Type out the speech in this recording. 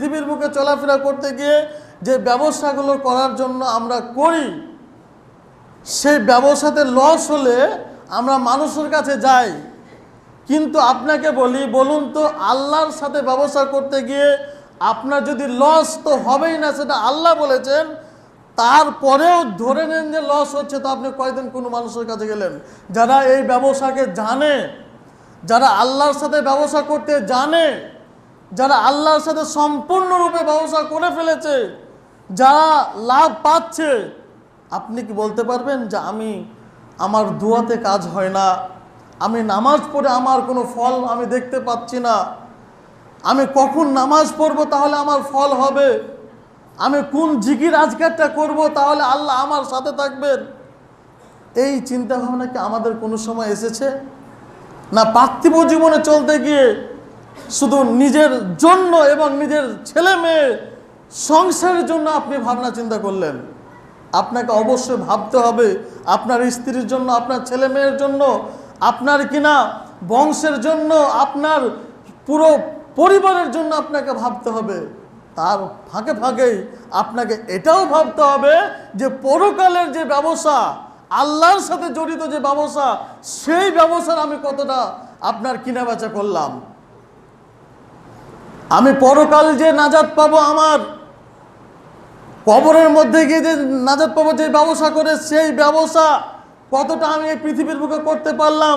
পৃথিবীর বুকে চলাফেরা করতে গিয়ে যে ব্যবসাগুলো করার জন্য আমরা করি, সেই ব্যবসাতে লস হলে আমরা মানুষের কাছে যাই। কিন্তু আপনাকে বলুন তো, আল্লাহর সাথে ব্যবসা করতে গিয়ে আপনার যদি লস তো হবেই না, সেটা আল্লাহ বলেছেন, তারপরেও ধরে নেন যে লস হচ্ছে, তো আপনি কয়দিন কোনো মানুষের কাছে গেলেন? যারা এই ব্যবসাকে জানে, যারা আল্লাহর সাথে ব্যবসা করতে জানে, যারা আল্লাহর সাথে সম্পূর্ণরূপে ব্যবসা করে ফেলেছে, যারা লাভ পাচ্ছে, আপনি কি বলতে পারবেন যে আমার দোয়াতে কাজ হয় না, আমি নামাজ পড়ে আমার কোনো ফল আমি দেখতে পাচ্ছি না, আমি কখন নামাজ পড়ব তাহলে আমার ফল হবে, আমি কোন জিকির আজকারটা করব তাহলে আল্লাহ আমার সাথে থাকবেন? এই চিন্তা ভাবনা কি আমাদের কোনো সময় এসেছে? না পার্থিব জীবনে চলতে গিয়ে শুধু নিজের জন্য এবং নিজের ছেলে মেয়ে সংসারের জন্য আপনি ভাবনা চিন্তা করলেন? আপনাকে অবশ্যই ভাবতে হবে আপনার স্ত্রীর জন্য, আপনার ছেলে মেয়ের জন্য, আপনার কিনা বংশের জন্য, আপনার পুরো পরিবারের জন্য আপনাকে ভাবতে হবে। তার ফাঁকে ফাঁকেই আপনাকে এটাও ভাবতে হবে যে পরকালের যে ব্যবসা, আল্লাহর সাথে জড়িত যে ব্যবসা, সেই ব্যবসার আমি কতটা আপনার কিনা বেচা করলাম। আমি পরকাল যে নাজাত পাবো, আমার কবরের মধ্যে গিয়ে যে নাজাত পাবো যে ব্যবসা করে, সেই ব্যবসা কতটা আমি এই পৃথিবীর বুকে করতে পারলাম।